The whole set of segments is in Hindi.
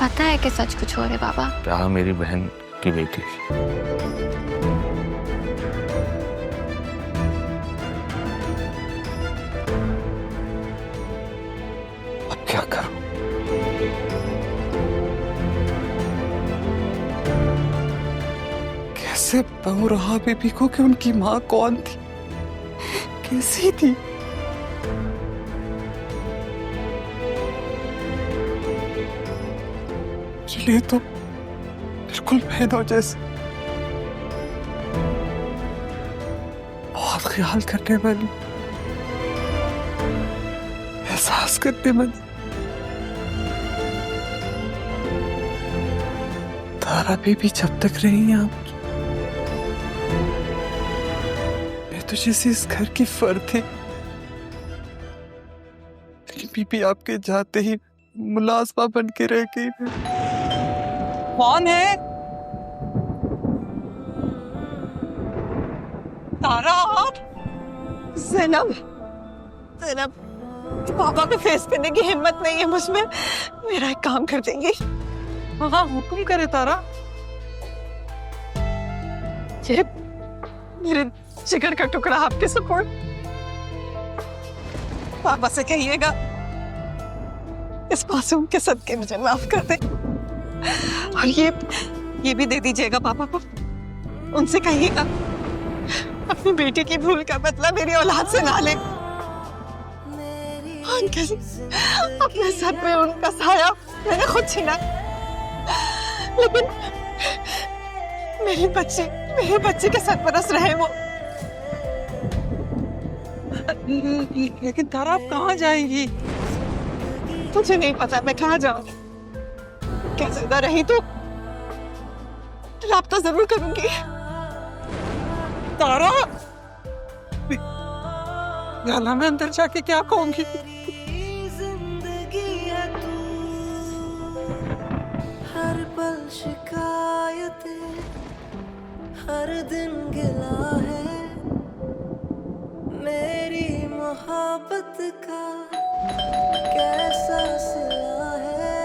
पता है कि सच कुछ और है बाबा। क्या मेरी बहन की बेटी थी। अब क्या करूं? कैसे कहूं रहा बीबी को कि उनकी माँ कौन थी, कैसी थी? ये तो बिल्कुल बहनों जैसे, बहुत ख्याल करने वाली, एहसास करने वाली। तारा बीबी जब तक रही हैं आपकी, मैं तो जैसे इस घर की फर्द थी, लेकिन बीबी आपके जाते ही मुलाजमा बन के रह गई। कौन है? तारा आप? ज़ैनब, ज़ैनब, पापा को फेस करने की हिम्मत नहीं है मुझमें। मेरा एक काम कर देंगी? हाँ, हुक्म करे तारा। ये मेरे जिगर का टुकड़ा आपके सपोर्ट, पापा से कहिएगा इस मासूम के सदके मुझे माफ कर दे। और ये भी दे दीजिएगा पापा को, उनसे कहिएगा अपनी बेटी की भूल का बदला मेरी औलाद से ना ले। अंकल, अपने सर पे उनका साया मैंने खुद छीना, लेकिन मेरे बच्चे के सरपरस्त रहे वो। लेकिन तारा आप कहाँ जाएंगी? मुझे नहीं पता मैं कहाँ जाऊंगी। क्या जिंदा रही तो राब्ता जरूर करूंगी। तारा, गाला में अंदर जाके क्या कहूंगी? हर पल शिकायतें, हर दिन गिला है, मेरी मोहब्बत का कैसा सिला है।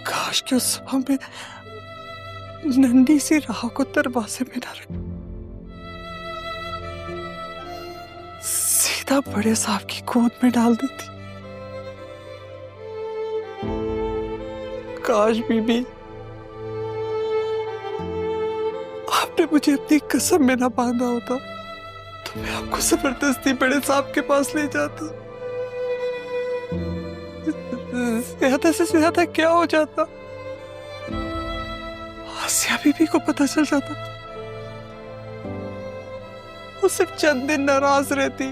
काश कि उस समय में नन्ही सी राह को दरवाजे में न रख, सीधा बड़े साहब की गोद में डाल देती। काश बीबी आपने मुझे अपनी कसम में न बांधा होता तो मैं आपको जबरदस्ती बड़े साहब के पास ले जाती। ज्यादा से ज्यादा क्या हो जाता, आसिया बीबी को पता चल जाता, वो सिर्फ चंद दिन नाराज रहती।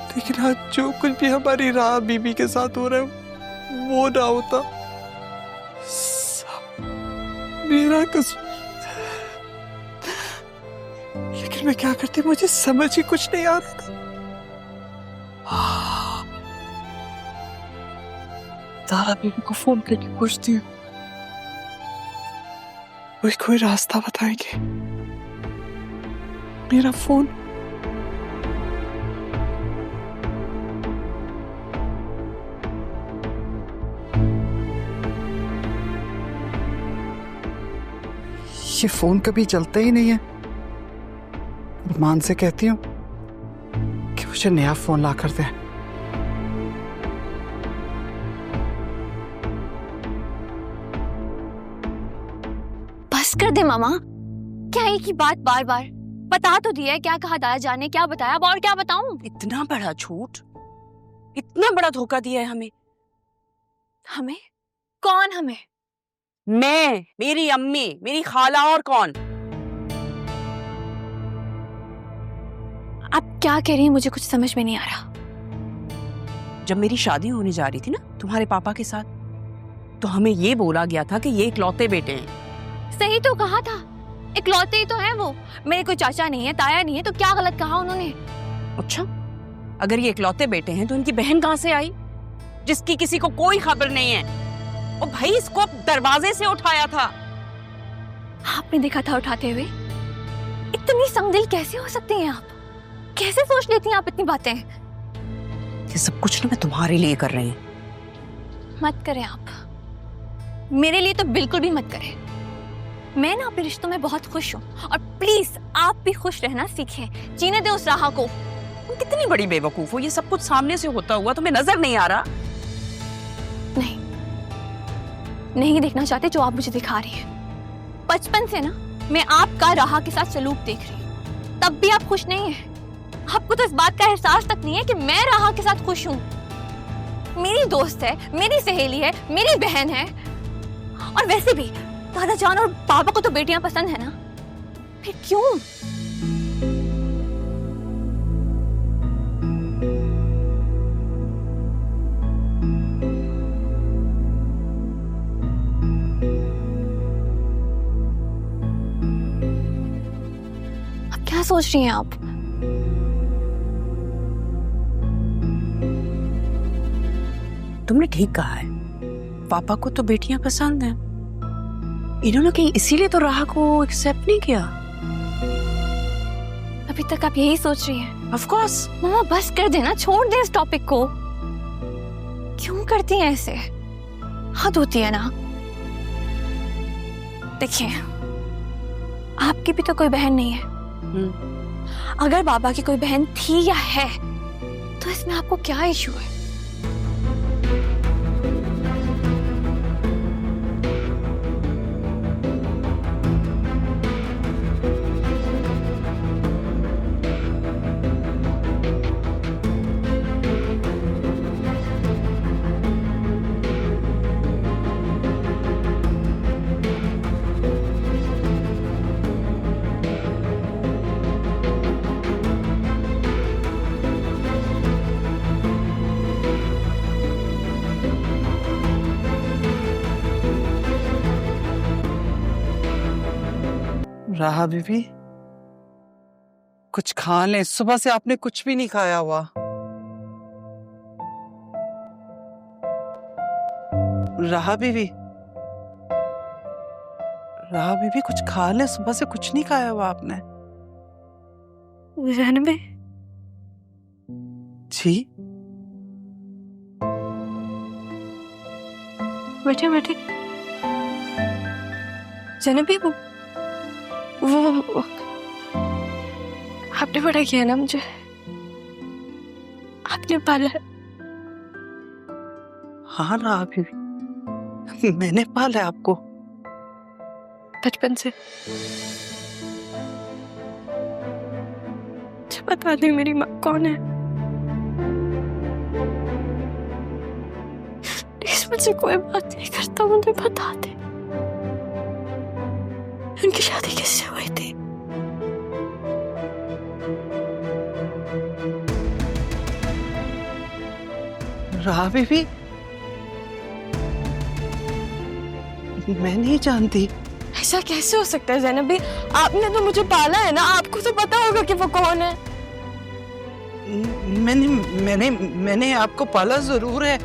लेकिन आज जो कुछ भी हमारी राह बीबी के साथ हो रहा है वो ना होता, सब मेरा कसूर। लेकिन मैं क्या करती, मुझे समझ ही कुछ नहीं आ रहा था। तारा बीबी को फोन करके पूछती हूँ, वो कोई रास्ता बताएंगे। मेरा फोन ये फोन कभी चलता ही नहीं है। मान से कहती हूँ कि मुझे नया फोन ला कर दे। बस कर दे मामा, क्या एक ही बात बार बार? बता तो दिया है क्या कहा दादा जाने, क्या बताया, अब और क्या बताऊं? इतना बड़ा झूठ, इतना बड़ा धोखा दिया है हमें। हमें? कौन हमें? मैं, मेरी अम्मी, मेरी खाला, और कौन? आप क्या कह रही हैं, मुझे कुछ समझ में नहीं आ रहा। जब मेरी शादी होने जा रही थी ना तुम्हारे पापा के साथ, तो हमें ये बोला गया था कि ये इकलौते बेटे हैं। सही तो कहा था, इकलौते ही तो हैं वो। मेरे कोई चाचा नहीं है, ताया नहीं है, तो क्या गलत कहा उन्होंने? अच्छा, अगर ये इकलौते बेटे हैं तो इनकी बहन कहाँ से आई, जिसकी किसी को कोई खबर नहीं है? और भाई इसको दरवाजे से उठाया था। आपने देखा था उठाते हुए? इतनी संगदिल कैसे हो सकती हैं आप? कैसे सोच लेती हैं आप इतनी बातें? ये सब कुछ ना मैं तुम्हारे लिए कर रही हूँ। मत करें आप, मेरे लिए तो बिल्कुल भी मत करें। मैं ना अपने रिश्तों में बहुत खुश हूँ और प्लीज आप भी खुश रहना सीखें। जीने दे उस राह को। तुम कितनी बड़ी बेवकूफ हो, ये सब कुछ सामने से होता हुआ तुम्हें नजर नहीं आ रहा? नहीं देखना चाहते जो आप मुझे दिखा रही हैं। बचपन से ना मैं आपका राह के साथ सलूक देख रही हूँ, तब भी आप खुश नहीं हैं। आपको तो इस बात का एहसास तक नहीं है कि मैं राह के साथ खुश हूँ। मेरी दोस्त है, मेरी सहेली है, मेरी बहन है। और वैसे भी दादा जान और पापा को तो बेटियां पसंद है ना, फिर क्यों? अब क्या सोच रही हैं आप? तुमने ठीक कहा है, पापा को तो बेटियां पसंद हैं। इन्होंने कहीं इसीलिए तो राह को एक्सेप्ट नहीं किया। अभी तक आप यही सोच रही हैं? Of course. मामा बस कर देना, छोड़ दे इस टॉपिक को। क्यों करती हैं ऐसे? हद होती है ना। देखिए, आपकी भी तो कोई बहन नहीं है। अगर बाबा की कोई बहन थी या है तो इसमें आपको क्या इशू है? राहा बीबी, कुछ खा लें, सुबह से आपने कुछ भी नहीं खाया हुआ। राहा बीबी, राहा बीबी कुछ खा लें, सुबह से कुछ नहीं खाया हुआ आपने। ज़ैनबे, जी बैठे बैठे। ज़ैनबे, वो आपने बड़ा किया ना मुझे। आपने पाला। हाँ राहा बीबी, मैंने पाला आपको बचपन से। बता दे मेरी माँ कौन है? प्लीज मुझसे कोई बात नहीं करता, मुझे बता दे। उनकी शादी किससे हुई थी? राहा बीबी, मैं नहीं जानती। ऐसा कैसे हो सकता है ज़ैनबी? आपने तो मुझे पाला है ना, आपको तो पता होगा कि वो कौन है। मैंने मैंने मैंने आपको पाला जरूर है,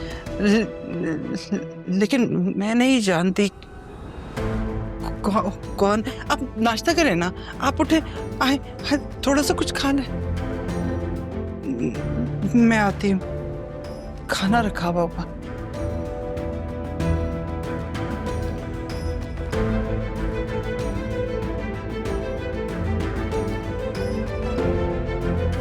लेकिन मैं नहीं जानती कौन। आप नाश्ता करें ना, आप उठे, आए, थोड़ा सा कुछ खा लें। मैं आती हूँ, खाना रखा बाबा।